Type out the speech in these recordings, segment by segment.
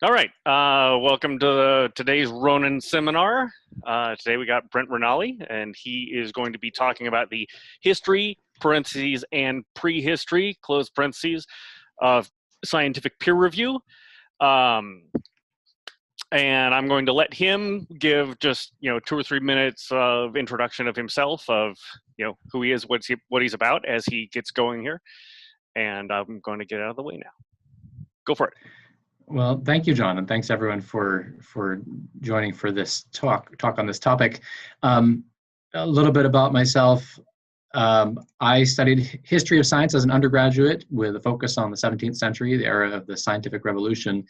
All right. Welcome to today's Ronin seminar. Today we got Brent Ranalli, and he is going to be talking about the history, parentheses, and prehistory, close parentheses, of scientific peer review. And I'm going to let him give just 2 or 3 minutes of introduction of himself, of who he is, what he's about as he gets going here. And I'm going to get out of the way now. Go for it. Well, thank you, John, and thanks everyone for joining for this talk on this topic. A little bit about myself. I studied history of science as an undergraduate with a focus on the 17th century, the era of the scientific revolution.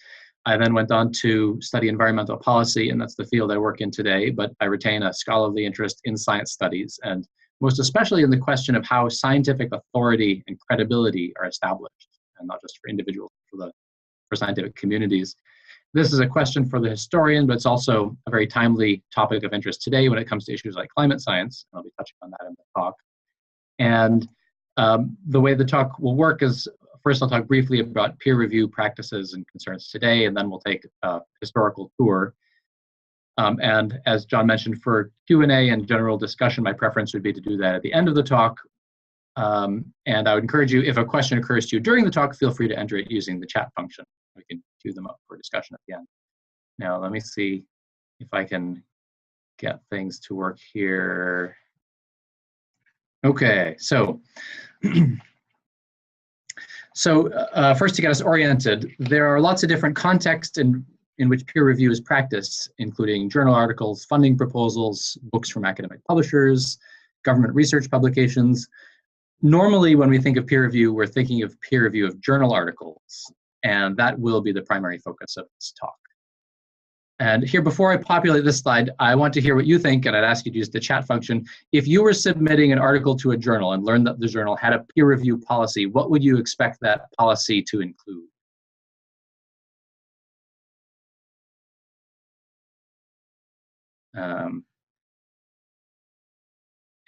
I then went on to study environmental policy, and that's the field I work in today, but I retain a scholarly interest in science studies, and most especially in the question of how scientific authority and credibility are established, and not just for individuals, for scientific communities. This is a question for the historian, but it's also a very timely topic of interest today when it comes to issues like climate science. I'll be touching on that in the talk. And the way the talk will work is, first I'll talk briefly about peer review practices and concerns today, and then we'll take a historical tour. And as John mentioned, for Q&A and general discussion, my preference would be to do that at the end of the talk. And I would encourage you, if a question occurs to you during the talk, feel free to enter it using the chat function. We can queue them up for discussion at the end. Now, let me see if I can get things to work here. Okay, so, first to get us oriented, there are lots of different contexts in which peer review is practiced, including journal articles, funding proposals, books from academic publishers, government research publications. Normally, when we think of peer review, we're thinking of peer review of journal articles, and that will be the primary focus of this talk. And here, before I populate this slide, I want to hear what you think, and I'd ask you to use the chat function. If you were submitting an article to a journal and learned that the journal had a peer review policy, what would you expect that policy to include?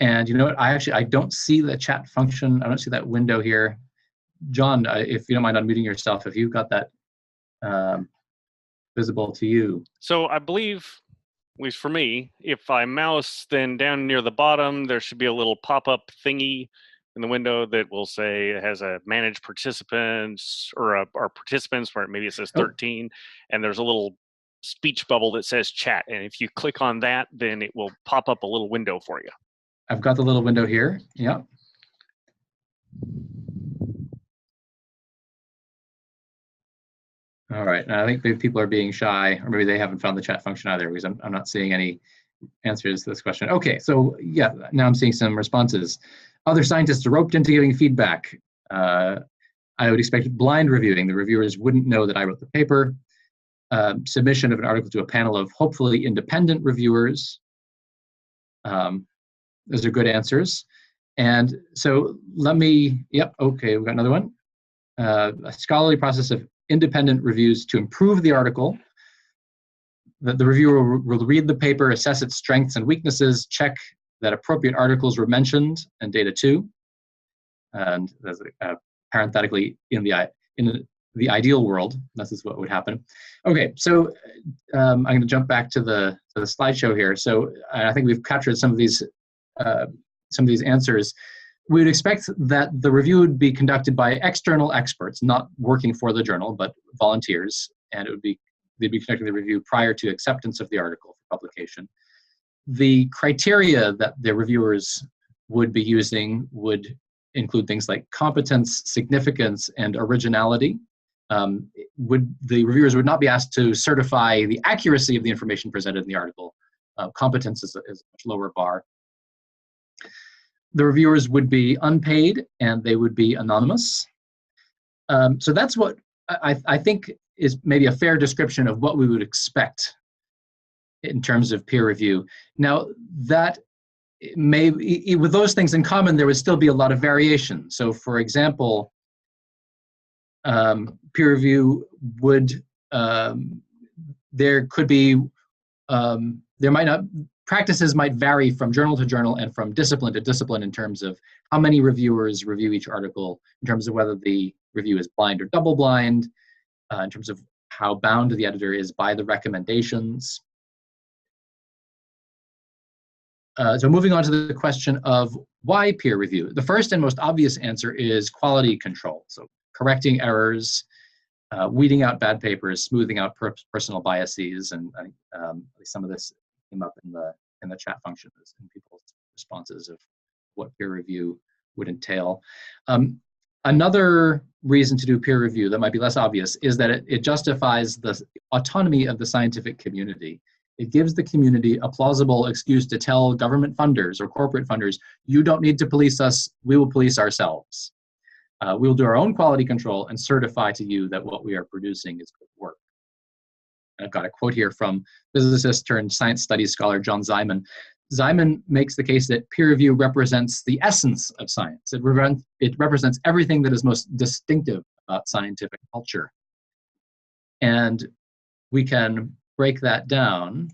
And you know what, I don't see the chat function. I don't see that window here. John, if you don't mind unmuting yourself, if you've got that visible to you. So I believe, at least for me, if I mouse, then down near the bottom, there should be a little pop-up thingy in the window that will say it has a manage participants or participants, where maybe it says 13, and there's a little speech bubble that says chat. And if you click on that, then it will pop up a little window for you. I've got the little window here, yeah. All right, now I think maybe people are being shy, or maybe they haven't found the chat function either, because I'm not seeing any answers to this question. Okay, so yeah, now I'm seeing some responses. Other scientists are roped into giving feedback. I would expect blind reviewing. The reviewers wouldn't know that I wrote the paper. Submission of an article to a panel of hopefully independent reviewers. Those are good answers. And so let me, yep, okay, we've got another one. A scholarly process of independent reviews to improve the article. That the reviewer will read the paper, assess its strengths and weaknesses, check that appropriate articles were mentioned and data too. And there's parenthetically, in the ideal world, this is what would happen. Okay, so I'm going to jump back to the slideshow here. So I think we've captured some of these answers. We would expect that the review would be conducted by external experts, not working for the journal, but volunteers, and they'd be conducting the review prior to acceptance of the article for publication. The criteria that the reviewers would be using would include things like competence, significance, and originality. The reviewers would not be asked to certify the accuracy of the information presented in the article. Competence is a much lower bar. The reviewers would be unpaid and they would be anonymous. So that's what I think is maybe a fair description of what we would expect in terms of peer review. Now, that with those things in common, there would still be a lot of variation. So for example, peer review would, there could be, practices might vary from journal to journal and from discipline to discipline in terms of how many reviewers review each article, in terms of whether the review is blind or double blind, in terms of how bound the editor is by the recommendations. So moving on to the question of why peer review. The first and most obvious answer is quality control. So correcting errors, weeding out bad papers, smoothing out personal biases, and I think at least some of this came up in the chat function in people's responses of what peer review would entail. Another reason to do peer review that might be less obvious is that it justifies the autonomy of the scientific community. It gives the community a plausible excuse to tell government funders or corporate funders, you don't need to police us, we will police ourselves. We will do our own quality control and certify to you that what we are producing is good work. And I've got a quote here from physicist turned science studies scholar John Ziman. Ziman makes the case that peer review represents the essence of science. It represents everything that is most distinctive about scientific culture. And we can break that down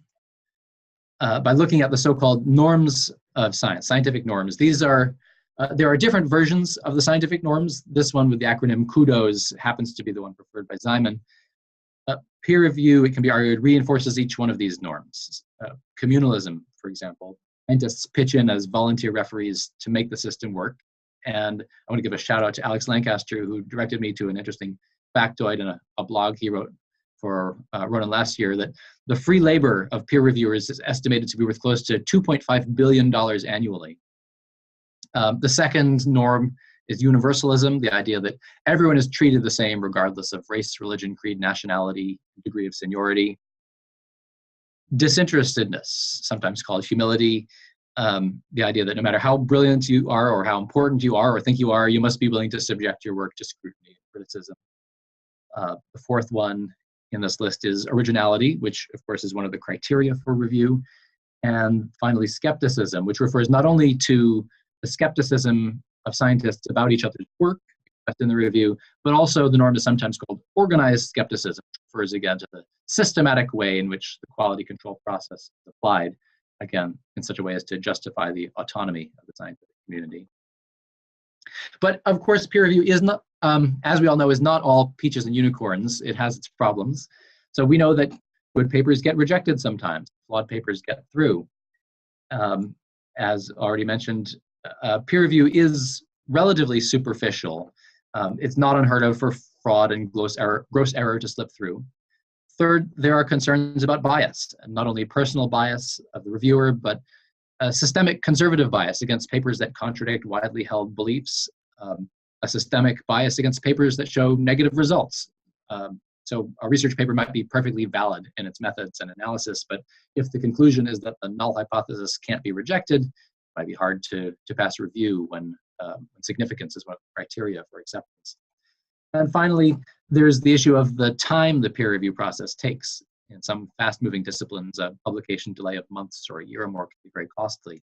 by looking at the so-called norms of science, scientific norms. These are, there are different versions of the scientific norms. This one with the acronym KUDOS happens to be the one preferred by Ziman. Peer review, it can be argued, reinforces each one of these norms. Communalism, for example, scientists pitch in as volunteer referees to make the system work. And I want to give a shout out to Alex Lancaster, who directed me to an interesting factoid in a blog he wrote for Ronin last year, that the free labor of peer reviewers is estimated to be worth close to $2.5 billion annually. The second norm is universalism, the idea that everyone is treated the same regardless of race, religion, creed, nationality, degree of seniority. Disinterestedness, sometimes called humility, the idea that no matter how brilliant you are or how important you are or think you are, you must be willing to subject your work to scrutiny and criticism. The fourth one in this list is originality, which of course is one of the criteria for review. And finally, skepticism, which refers not only to the skepticism of scientists about each other's work in the review, but also the norm is sometimes called organized skepticism, which refers again to the systematic way in which the quality control process is applied, again, in such a way as to justify the autonomy of the scientific community. But of course, peer review is not, as we all know, is not all peaches and unicorns. It has its problems. So we know that good papers get rejected sometimes, flawed papers get through. As already mentioned, peer review is relatively superficial. It's not unheard of for fraud and gross error to slip through. Third, there are concerns about bias, and not only personal bias of the reviewer, but systemic conservative bias against papers that contradict widely held beliefs, a systemic bias against papers that show negative results. So a research paper might be perfectly valid in its methods and analysis, but if the conclusion is that the null hypothesis can't be rejected, it might be hard to pass review when significance is one of the criteria for acceptance. And finally, there's the issue of the time the peer review process takes. In some fast-moving disciplines, a publication delay of months or a year or more can be very costly.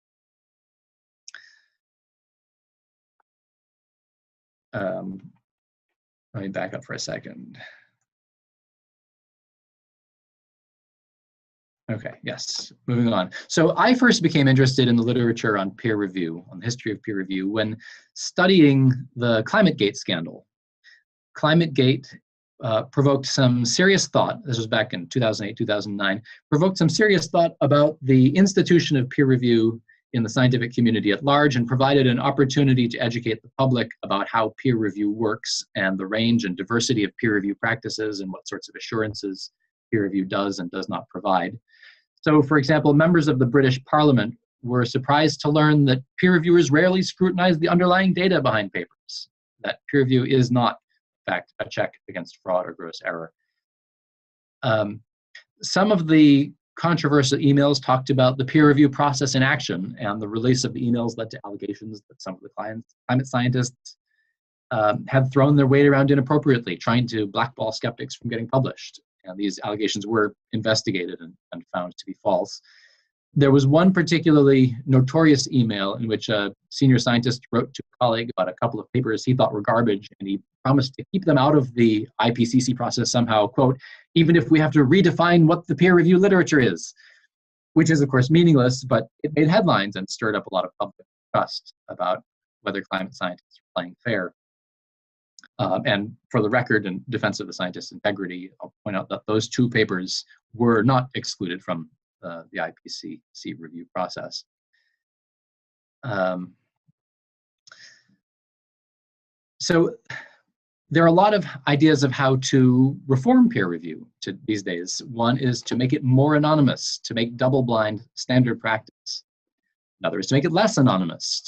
Let me back up for a second. Okay, yes, moving on. So I first became interested in the literature on peer review, on the history of peer review, when studying the Climategate scandal. Climategate provoked some serious thought, this was back in 2008, 2009, provoked some serious thought about the institution of peer review in the scientific community at large, and provided an opportunity to educate the public about how peer review works and the range and diversity of peer review practices and what sorts of assurances peer review does and does not provide. So, for example, members of the British Parliament were surprised to learn that peer reviewers rarely scrutinize the underlying data behind papers, that peer review is not, in fact, a check against fraud or gross error. Some of the controversial emails talked about the peer review process in action, and the release of the emails led to allegations that some of the climate scientists had thrown their weight around inappropriately, trying to blackball skeptics from getting published. And these allegations were investigated and found to be false. There was one particularly notorious email in which a senior scientist wrote to a colleague about a couple of papers he thought were garbage, and he promised to keep them out of the IPCC process somehow, quote, even if we have to redefine what the peer review literature is, which is, of course, meaningless, but it made headlines and stirred up a lot of public trust about whether climate scientists are playing fair. And for the record, in defense of the scientist's integrity, I'll point out that those 2 papers were not excluded from the IPCC review process. So there are a lot of ideas of how to reform peer review these days. One is to make it more anonymous, to make double-blind standard practice. Another is to make it less anonymous,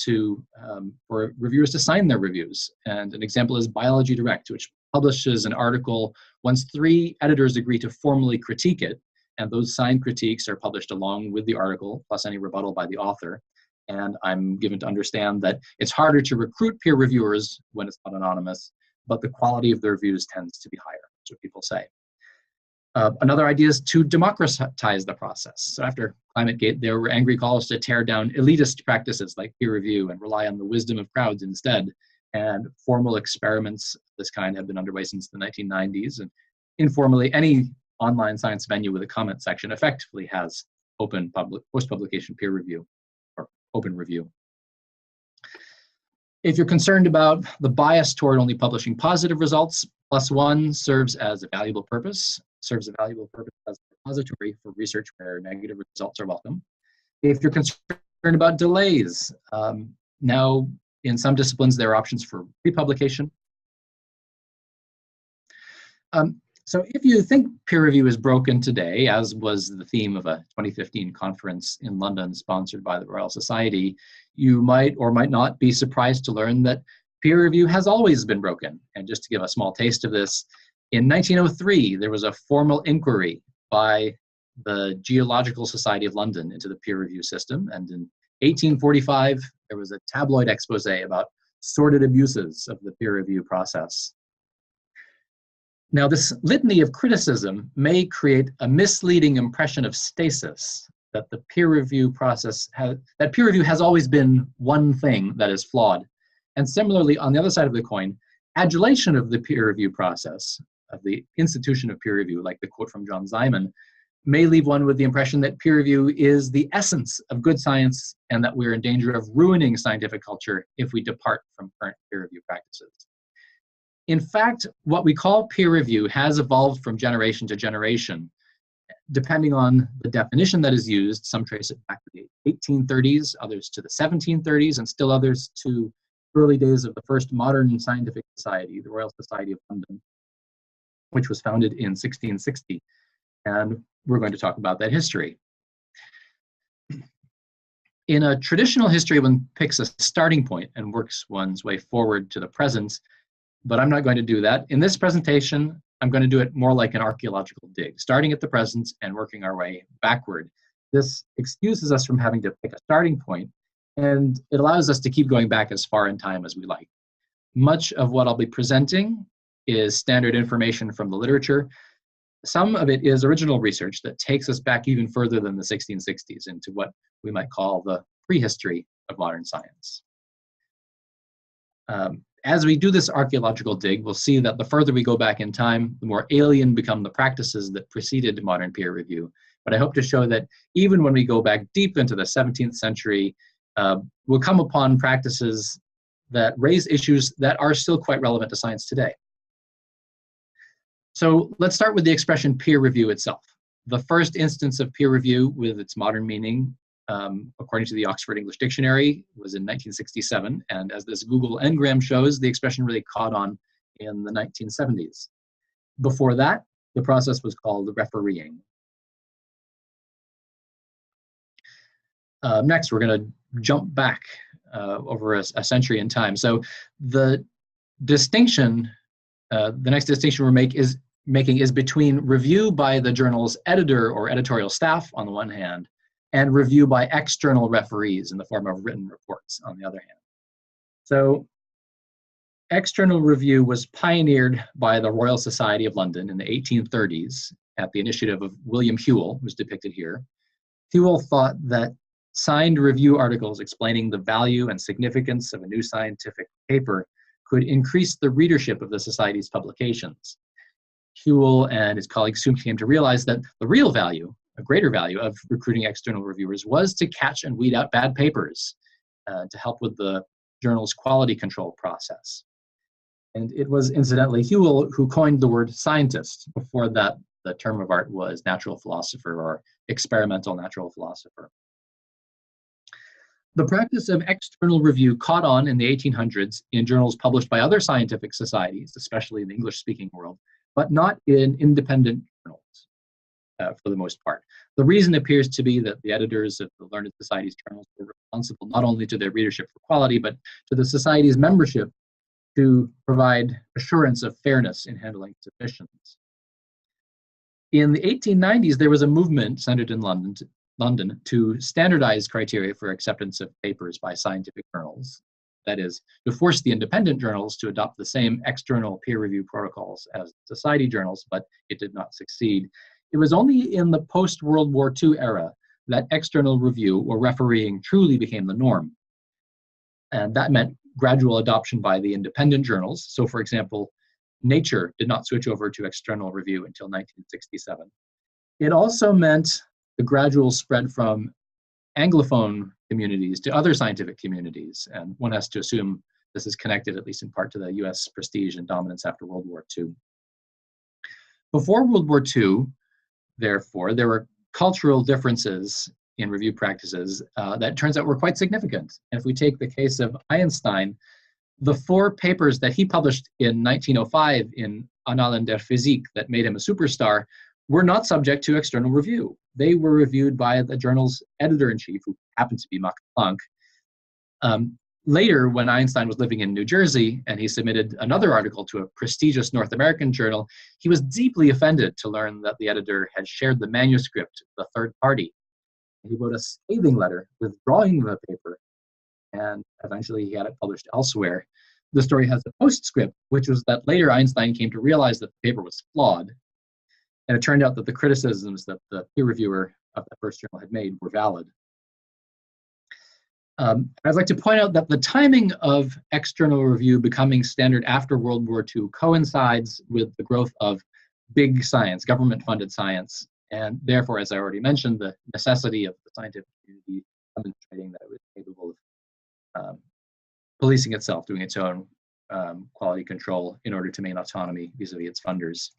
for reviewers to sign their reviews. And an example is Biology Direct, which publishes an article once 3 editors agree to formally critique it, and those signed critiques are published along with the article, plus any rebuttal by the author. And I'm given to understand that it's harder to recruit peer reviewers when it's not anonymous, but the quality of the reviews tends to be higher. That's what people say. Another idea is to democratize the process. So after Climategate, there were angry calls to tear down elitist practices like peer review and rely on the wisdom of crowds instead. And formal experiments of this kind have been underway since the 1990s. And informally, any online science venue with a comment section effectively has open post-publication peer review or open review. If you're concerned about the bias toward only publishing positive results, +1 serves as a valuable purpose as a repository for research where negative results are welcome. If you're concerned about delays, now in some disciplines there are options for pre-publication. So if you think peer review is broken today, as was the theme of a 2015 conference in London sponsored by the Royal Society, you might or might not be surprised to learn that peer review has always been broken. And just to give a small taste of this, in 1903, there was a formal inquiry by the Geological Society of London into the peer review system. And in 1845, there was a tabloid expose about sordid abuses of the peer review process. Now, this litany of criticism may create a misleading impression of stasis, that the peer review process that peer review has always been one thing that is flawed. And similarly, on the other side of the coin, adulation of the peer review process, of the institution of peer review, like the quote from John Ziman, may leave one with the impression that peer review is the essence of good science and that we're in danger of ruining scientific culture if we depart from current peer review practices. In fact, what we call peer review has evolved from generation to generation. Depending on the definition that is used, some trace it back to the 1830s, others to the 1730s, and still others to early days of the first modern scientific society, the Royal Society of London, which was founded in 1660. And we're going to talk about that history. In a traditional history, one picks a starting point and works one's way forward to the present, but I'm not going to do that. In this presentation, I'm going to do it more like an archaeological dig, starting at the present and working our way backward. This excuses us from having to pick a starting point, and it allows us to keep going back as far in time as we like. Much of what I'll be presenting is standard information from the literature. Some of it is original research that takes us back even further than the 1660s into what we might call the prehistory of modern science. As we do this archaeological dig, we'll see that the further we go back in time, the more alien become the practices that preceded modern peer review. But I hope to show that even when we go back deep into the 17th century, we'll come upon practices that raise issues that are still quite relevant to science today. So let's start with the expression peer review itself. The first instance of peer review with its modern meaning, according to the Oxford English Dictionary, was in 1967. And as this Google Ngram shows, the expression really caught on in the 1970s. Before that, the process was called refereeing. Next, we're going to jump back over a century in time. So the distinction, the next distinction we're making is between review by the journal's editor or editorial staff on the one hand, and review by external referees in the form of written reports on the other hand. So external review was pioneered by the Royal Society of London in the 1830s at the initiative of William Whewell, who's depicted here. Whewell thought that signed review articles explaining the value and significance of a new scientific paper could increase the readership of the Society's publications. Whewell and his colleagues soon came to realize that the real value, a greater value of recruiting external reviewers was to catch and weed out bad papers to help with the journal's quality control process. And it was incidentally Whewell who coined the word scientist. Before that, the term of art was natural philosopher or experimental natural philosopher. The practice of external review caught on in the 1800s in journals published by other scientific societies, especially in the English-speaking world, but not in independent journals for the most part. The reason appears to be that the editors of the Learned Society's journals were responsible not only to their readership for quality, but to the Society's membership to provide assurance of fairness in handling submissions. In the 1890s, there was a movement centered in London to standardize criteria for acceptance of papers by scientific journals. That is, to force the independent journals to adopt the same external peer review protocols as society journals, but it did not succeed. It was only in the post-World War II era that external review or refereeing truly became the norm. And that meant gradual adoption by the independent journals. So for example, Nature did not switch over to external review until 1967. It also meant the gradual spread from Anglophone communities to other scientific communities. And one has to assume this is connected, at least in part, to the US prestige and dominance after World War II. Before World War II, therefore, there were cultural differences in review practices that turns out were quite significant. And if we take the case of Einstein, the 4 papers that he published in 1905 in Annalen der Physik that made him a superstar were not subject to external review. They were reviewed by the journal's editor-in-chief, who happened to be Max Planck. Later, when Einstein was living in New Jersey and he submitted another article to a prestigious North American journal, he was deeply offended to learn that the editor had shared the manuscript with a third party. He wrote a scathing letter withdrawing the paper, and eventually he had it published elsewhere. The story has a postscript, which was that later Einstein came to realize that the paper was flawed, and it turned out that the criticisms that the peer reviewer of the first journal had made were valid. I'd like to point out that the timing of external review becoming standard after World War II coincides with the growth of big science, government-funded science, and therefore, as I already mentioned, the necessity of the scientific community demonstrating that it was capable of policing itself, doing its own quality control in order to maintain autonomy vis-a-vis its funders.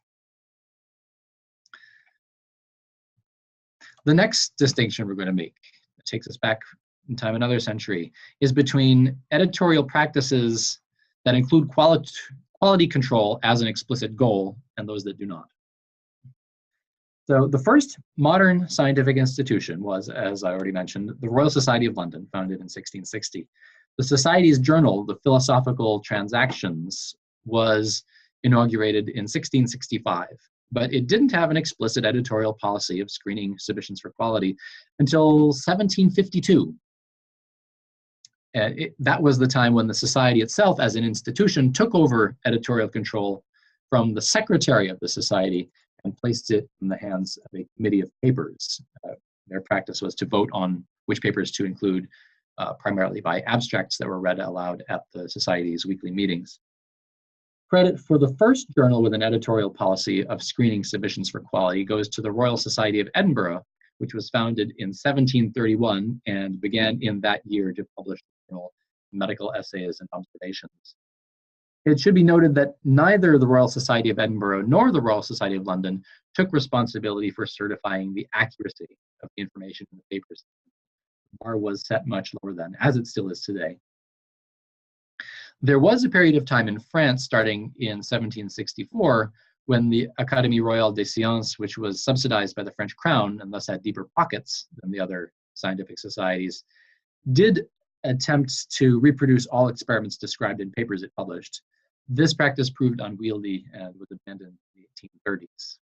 The next distinction we're going to make, it takes us back in time another century, is between editorial practices that include quality control as an explicit goal and those that do not. So the first modern scientific institution was, as I already mentioned, the Royal Society of London, founded in 1660. The Society's journal, the Philosophical Transactions, was inaugurated in 1665, but it didn't have an explicit editorial policy of screening submissions for quality until 1752. That was the time when the Society itself, as an institution, took over editorial control from the secretary of the Society and placed it in the hands of a committee of papers. Their practice was to vote on which papers to include, primarily by abstracts that were read aloud at the Society's weekly meetings. Credit for the first journal with an editorial policy of screening submissions for quality goes to the Royal Society of Edinburgh, which was founded in 1731 and began in that year to publish medical essays and observations. It should be noted that neither the Royal Society of Edinburgh nor the Royal Society of London took responsibility for certifying the accuracy of the information in the papers. The bar was set much lower then, as it still is today. There was a period of time in France starting in 1764 when the Académie Royale des Sciences, which was subsidized by the French crown and thus had deeper pockets than the other scientific societies, did attempt to reproduce all experiments described in papers it published. This practice proved unwieldy and was abandoned in the 1830s.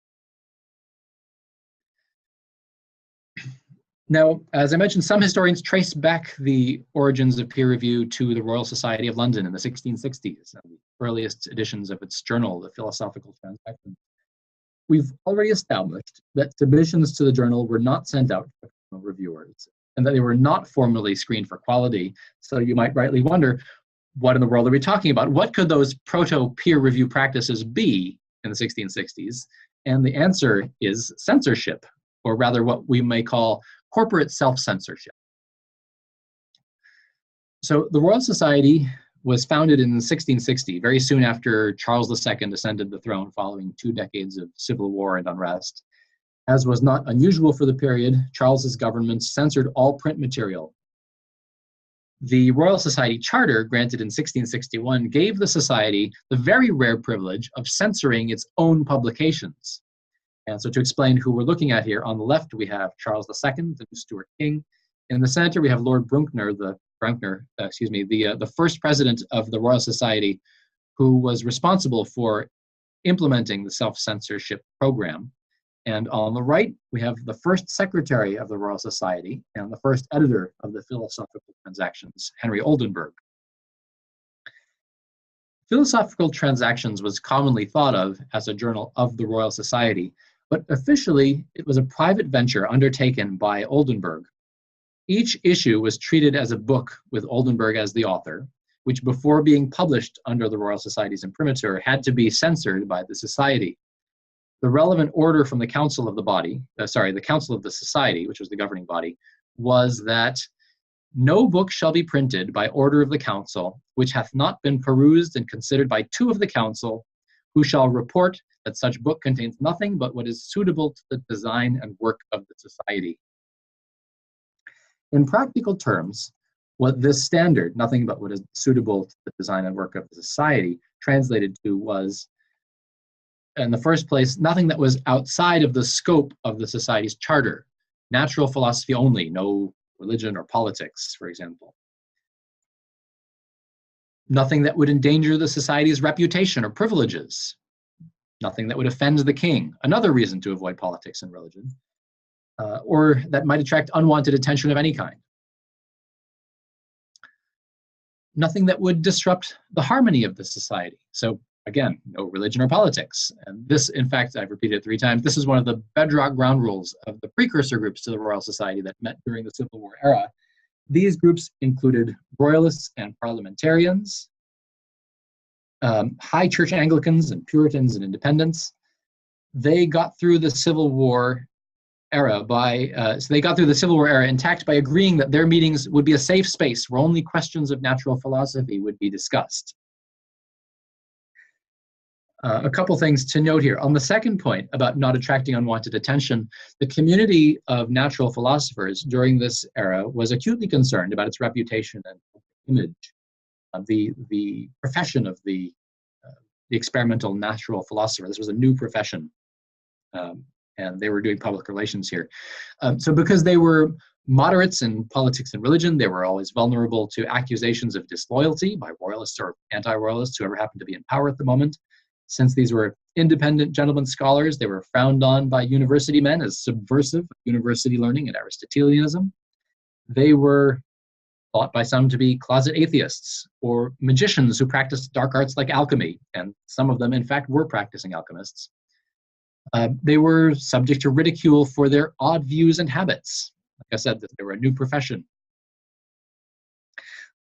Now, as I mentioned, some historians trace back the origins of peer review to the Royal Society of London in the 1660s, the earliest editions of its journal, the Philosophical Transactions. We've already established that submissions to the journal were not sent out to external reviewers and that they were not formally screened for quality. So you might rightly wonder, what in the world are we talking about? What could those proto-peer review practices be in the 1660s? And the answer is censorship, or rather what we may call corporate self-censorship. So the Royal Society was founded in 1660, very soon after Charles II ascended the throne following 2 decades of civil war and unrest. As was not unusual for the period, Charles's government censored all print material. The Royal Society Charter, granted in 1661, gave the Society the very rare privilege of censoring its own publications. And so to explain who we're looking at here, on the left we have Charles II, the new Stuart King. In the center we have Lord Brunkner, the first president of the Royal Society, who was responsible for implementing the self-censorship program. And on the right, we have the first secretary of the Royal Society and the first editor of the Philosophical Transactions, Henry Oldenburg. Philosophical Transactions was commonly thought of as a journal of the Royal Society, but officially it was a private venture undertaken by Oldenburg. Each issue was treated as a book with Oldenburg as the author, which before being published under the Royal Society's imprimatur had to be censored by the Society. The relevant order from the Council of the Council of the Society, which was the governing body, was that no book shall be printed by order of the Council, which hath not been perused and considered by 2 of the Council, who shall report that such book contains nothing but what is suitable to the design and work of the Society. In practical terms, what this standard, nothing but what is suitable to the design and work of the Society, translated to was, in the first place, nothing that was outside of the scope of the Society's charter. Natural philosophy only, no religion or politics, for example. Nothing that would endanger the Society's reputation or privileges. Nothing that would offend the king, another reason to avoid politics and religion, or that might attract unwanted attention of any kind. Nothing that would disrupt the harmony of the Society. So again, no religion or politics. And this, in fact, I've repeated it 3 times, this is one of the bedrock ground rules of the precursor groups to the Royal Society that met during the Civil War era. These groups included Royalists and Parliamentarians, High Church Anglicans and Puritans and Independents. They got through the Civil War era intact by agreeing that their meetings would be a safe space where only questions of natural philosophy would be discussed. A couple things to note here. On the second point about not attracting unwanted attention, the community of natural philosophers during this era was acutely concerned about its reputation and image. The profession of the experimental natural philosopher, this was a new profession, and they were doing public relations here. So because they were moderates in politics and religion, they were always vulnerable to accusations of disloyalty by royalists or anti-royalists, whoever happened to be in power at the moment. Since these were independent gentlemen scholars, they were frowned on by university men as subversive of university learning and Aristotelianism. They were thought by some to be closet atheists or magicians who practiced dark arts like alchemy, and some of them, in fact, were practicing alchemists. They were subject to ridicule for their odd views and habits. Like I said, they were a new profession.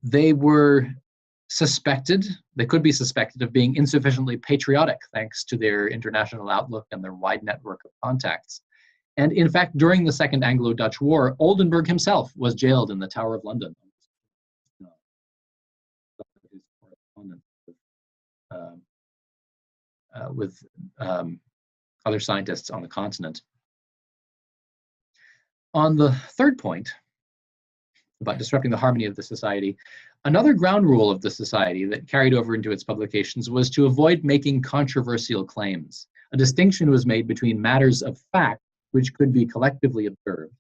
They could be suspected of being insufficiently patriotic thanks to their international outlook and their wide network of contacts. And in fact, during the Second Anglo-Dutch War, Oldenburg himself was jailed in the Tower of London. With other scientists on the continent. On the third point, about disrupting the harmony of the Society, another ground rule of the Society that carried over into its publications was to avoid making controversial claims. A distinction was made between matters of fact, which could be collectively observed,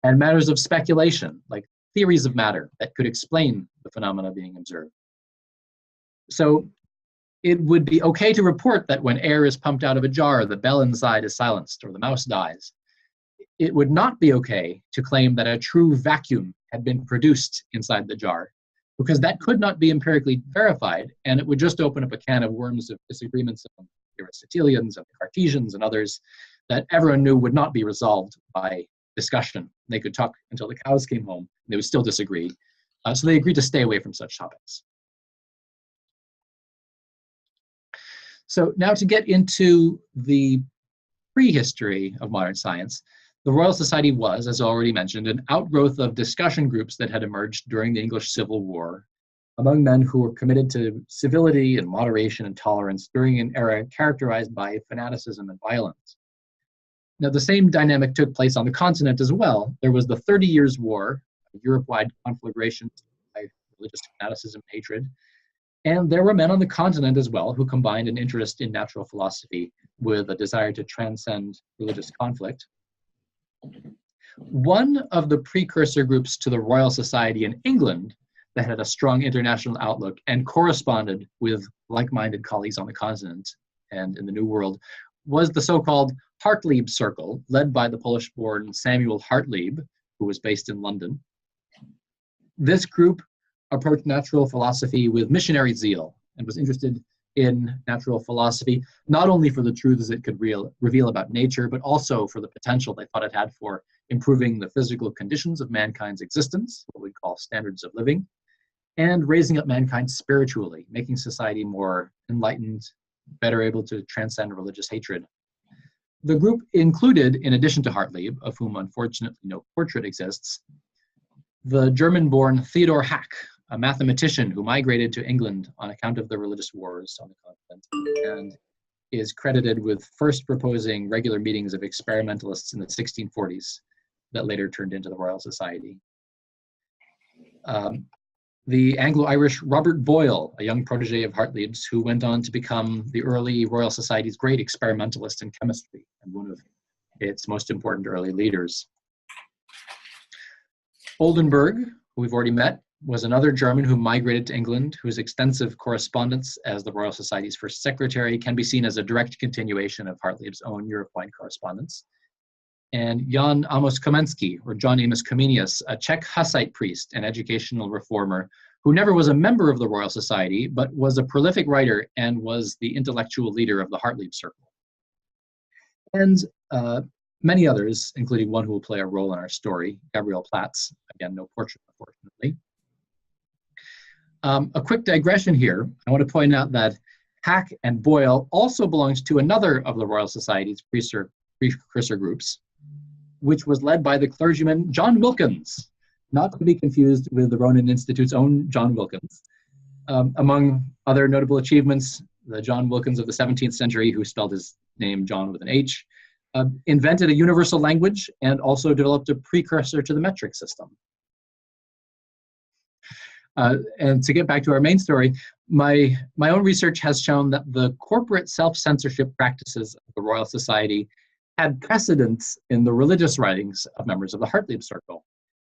and matters of speculation, like theories of matter that could explain the phenomena being observed. So it would be okay to report that when air is pumped out of a jar, the bell inside is silenced or the mouse dies. It would not be okay to claim that a true vacuum had been produced inside the jar, because that could not be empirically verified, and it would just open up a can of worms of disagreements among the Aristotelians and the Cartesians and others that everyone knew would not be resolved by discussion. They could talk until the cows came home, and they would still disagree. So they agreed to stay away from such topics. So now to get into the prehistory of modern science, the Royal Society was, as already mentioned, an outgrowth of discussion groups that had emerged during the English Civil War among men who were committed to civility and moderation and tolerance during an era characterized by fanaticism and violence. Now, the same dynamic took place on the continent as well. There was the 30 Years' War, a Europe-wide conflagration by religious fanaticism and hatred. And there were men on the continent as well who combined an interest in natural philosophy with a desire to transcend religious conflict. One of the precursor groups to the Royal Society in England that had a strong international outlook and corresponded with like-minded colleagues on the continent and in the New World was the so-called Hartlieb Circle, led by the Polish-born Samuel Hartlieb, who was based in London. This group approached natural philosophy with missionary zeal and was interested in natural philosophy, not only for the truths it could reveal about nature, but also for the potential they thought it had for improving the physical conditions of mankind's existence, what we call standards of living, and raising up mankind spiritually, making society more enlightened, better able to transcend religious hatred. The group included, in addition to Hartlieb, of whom unfortunately no portrait exists, the German-born Theodor Hack, a mathematician who migrated to England on account of the religious wars on the continent and is credited with first proposing regular meetings of experimentalists in the 1640s that later turned into the Royal Society. The Anglo-Irish Robert Boyle, a young protege of Hartlieb's, who went on to become the early Royal Society's great experimentalist in chemistry and one of its most important early leaders. Oldenburg, who we've already met, was another German who migrated to England, whose extensive correspondence as the Royal Society's first secretary can be seen as a direct continuation of Hartlieb's own Europe-wide correspondence. And Jan Amos Komensky, or John Amos Comenius, a Czech Hussite priest and educational reformer who never was a member of the Royal Society, but was a prolific writer and was the intellectual leader of the Hartlieb Circle. And many others, including one who will play a role in our story, Gabriel Platz. Again, no portrait, unfortunately. A quick digression here. I want to point out that Hack and Boyle also belongs to another of the Royal Society's precursor groups, which was led by the clergyman John Wilkins, not to be confused with the Ronin Institute's own John Wilkins. Among other notable achievements, the John Wilkins of the 17th century, who spelled his name John with an H, invented a universal language and also developed a precursor to the metric system. And to get back to our main story, my own research has shown that the corporate self-censorship practices of the Royal Society had precedence in the religious writings of members of the Hartlieb Circle.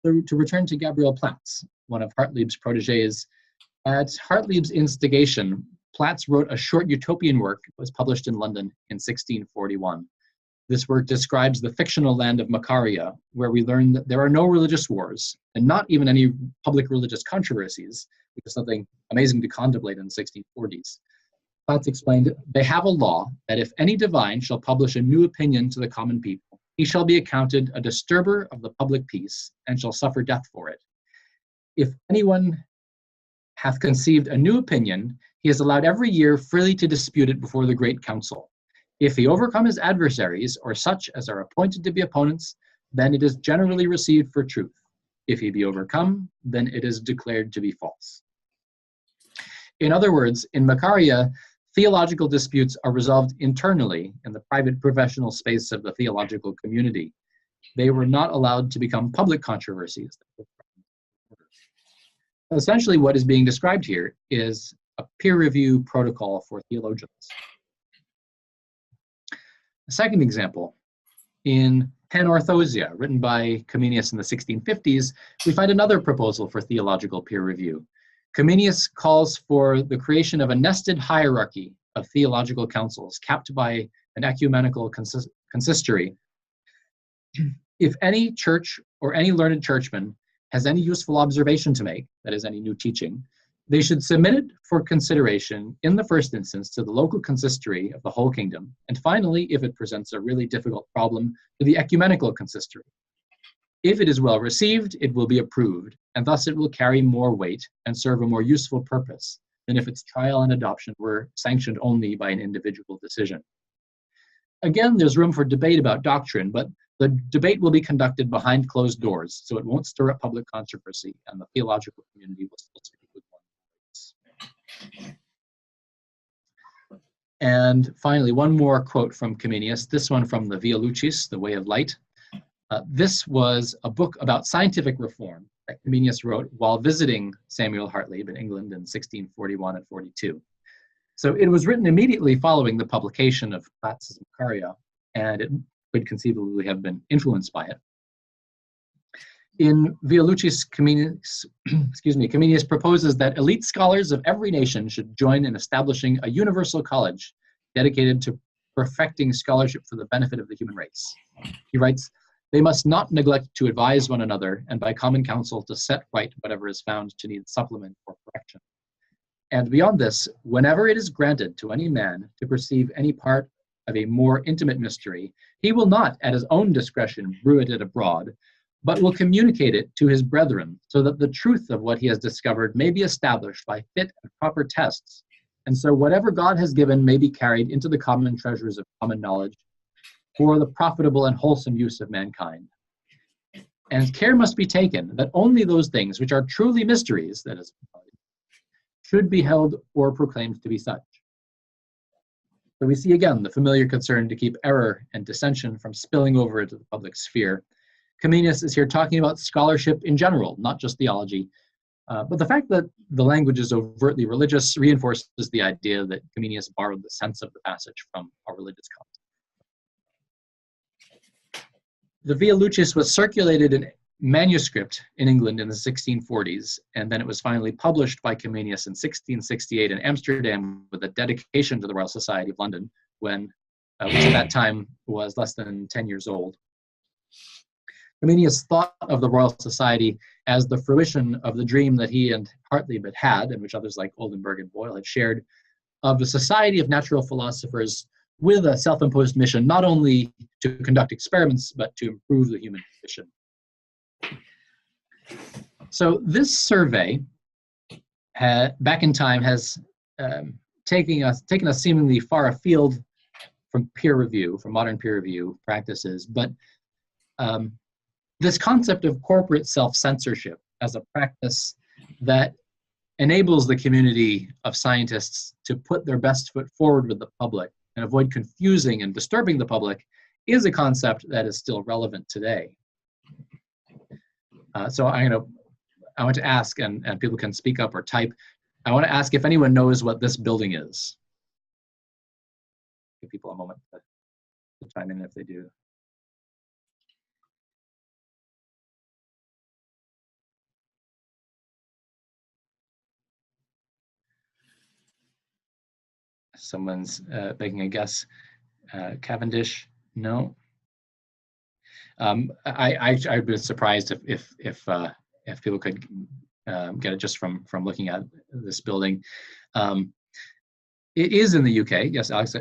So to return to Gabriel Platz, one of Hartlieb's proteges, at Hartlieb's instigation, Platz wrote a short utopian work that was published in London in 1641. This work describes the fictional land of Macaria, where we learn that there are no religious wars, and not even any public religious controversies, which is something amazing to contemplate in the 1640s. Platz explained, they have a law that if any divine shall publish a new opinion to the common people, he shall be accounted a disturber of the public peace, and shall suffer death for it. If anyone hath conceived a new opinion, he is allowed every year freely to dispute it before the great council. If he overcome his adversaries, or such as are appointed to be opponents, then it is generally received for truth. If he be overcome, then it is declared to be false. In other words, in Macaria, theological disputes are resolved internally in the private professional space of the theological community. They were not allowed to become public controversies. Essentially, what is being described here is a peer review protocol for theologians. A second example, in Panorthosia, written by Comenius in the 1650s, we find another proposal for theological peer review. Comenius calls for the creation of a nested hierarchy of theological councils capped by an ecumenical consistory. If any church or any learned churchman has any useful observation to make, that is, any new teaching, they should submit it for consideration in the first instance to the local consistory of the whole kingdom, and finally, if it presents a really difficult problem, to the ecumenical consistory. If it is well received, it will be approved, and thus it will carry more weight and serve a more useful purpose than if its trial and adoption were sanctioned only by an individual decision. Again, there's room for debate about doctrine, but the debate will be conducted behind closed doors, so it won't stir up public controversy, and the theological community will still speak with one And finally, one more quote from Comenius, this one from the Via Lucis, The Way of Light. This was a book about scientific reform that Comenius wrote while visiting Samuel Hartleb in England in 1641 and 42. So it was written immediately following the publication of Platz's Macaria, and it could conceivably have been influenced by it. In Via Lucis, Comenius proposes that elite scholars of every nation should join in establishing a universal college dedicated to perfecting scholarship for the benefit of the human race. He writes, "They must not neglect to advise one another and by common counsel to set right whatever is found to need supplement or correction. And beyond this, whenever it is granted to any man to perceive any part of a more intimate mystery, he will not at his own discretion bruit it abroad, but will communicate it to his brethren, so that the truth of what he has discovered may be established by fit and proper tests, and so whatever God has given may be carried into the common treasures of common knowledge for the profitable and wholesome use of mankind. And care must be taken that only those things which are truly mysteries, that is, should be held or proclaimed to be such." So we see again the familiar concern to keep error and dissension from spilling over into the public sphere. Comenius is here talking about scholarship in general, not just theology, but the fact that the language is overtly religious reinforces the idea that Comenius borrowed the sense of the passage from a religious context. The Via Lucis was circulated in manuscript in England in the 1640s, and then it was finally published by Comenius in 1668 in Amsterdam with a dedication to the Royal Society of London, which at that time was less than 10 years old. Comenius thought of the Royal Society as the fruition of the dream that he and Hartleb had had, and which others like Oldenburg and Boyle had shared, of a society of natural philosophers with a self-imposed mission, not only to conduct experiments, but to improve the human condition. So this survey, back in time, has taken us seemingly far afield from peer review, from modern peer review practices, but this concept of corporate self-censorship as a practice that enables the community of scientists to put their best foot forward with the public and avoid confusing and disturbing the public is a concept that is still relevant today. So I want to ask, and people can speak up or type, I want to ask if anyone knows what this building is. Give people a moment to chime in if they do. Someone's making a guess. Cavendish, no. I'd be surprised if people could get it just from looking at this building. It is in the UK. Yes, Alex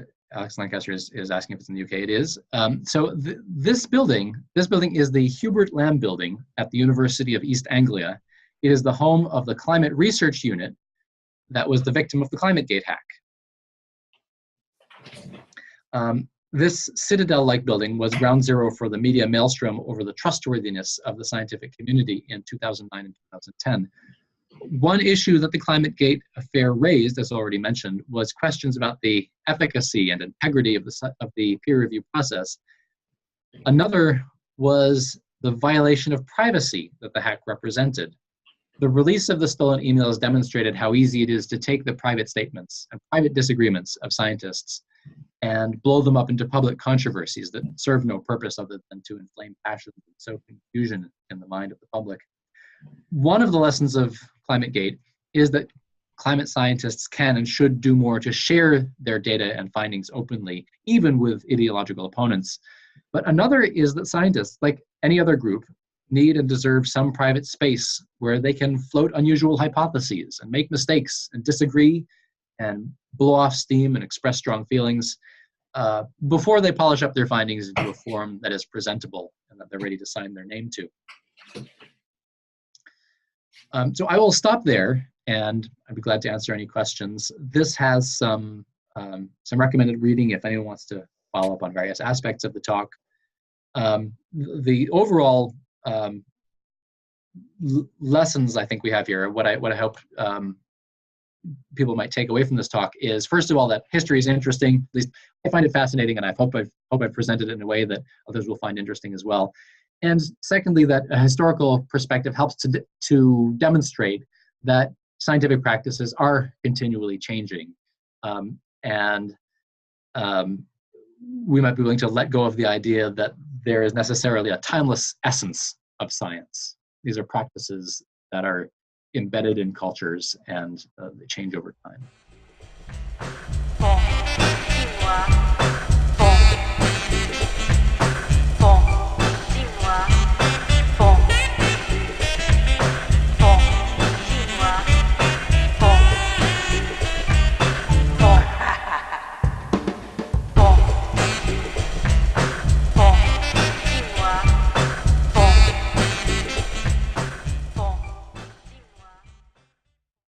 Lancaster is asking if it's in the UK. It is. So this building is the Hubert Lamb Building at the University of East Anglia. It is the home of the Climate Research Unit that was the victim of the Climategate hack. This citadel-like building was ground zero for the media maelstrom over the trustworthiness of the scientific community in 2009 and 2010. One issue that the Climategate affair raised, as already mentioned, was questions about the efficacy and integrity of the peer review process. Another was the violation of privacy that the hack represented. The release of the stolen emails demonstrated how easy it is to take the private statements and private disagreements of scientists and blow them up into public controversies that serve no purpose other than to inflame passions and sow confusion in the mind of the public. One of the lessons of Climategate is that climate scientists can and should do more to share their data and findings openly, even with ideological opponents. But another is that scientists, like any other group, need and deserve some private space where they can float unusual hypotheses and make mistakes and disagree and blow off steam and express strong feelings before they polish up their findings into a form that is presentable and that they're ready to sign their name to. So I will stop there, and I'd be glad to answer any questions. This has some recommended reading if anyone wants to follow up on various aspects of the talk. The overall lessons I think we have here, what I hope people might take away from this talk is, first of all, that history is interesting. At least I find it fascinating, and I hope I've presented it in a way that others will find interesting as well. And secondly, that a historical perspective helps to demonstrate that scientific practices are continually changing. And we might be willing to let go of the idea that there is necessarily a timeless essence of science. These are practices that are embedded in cultures, and they change over time.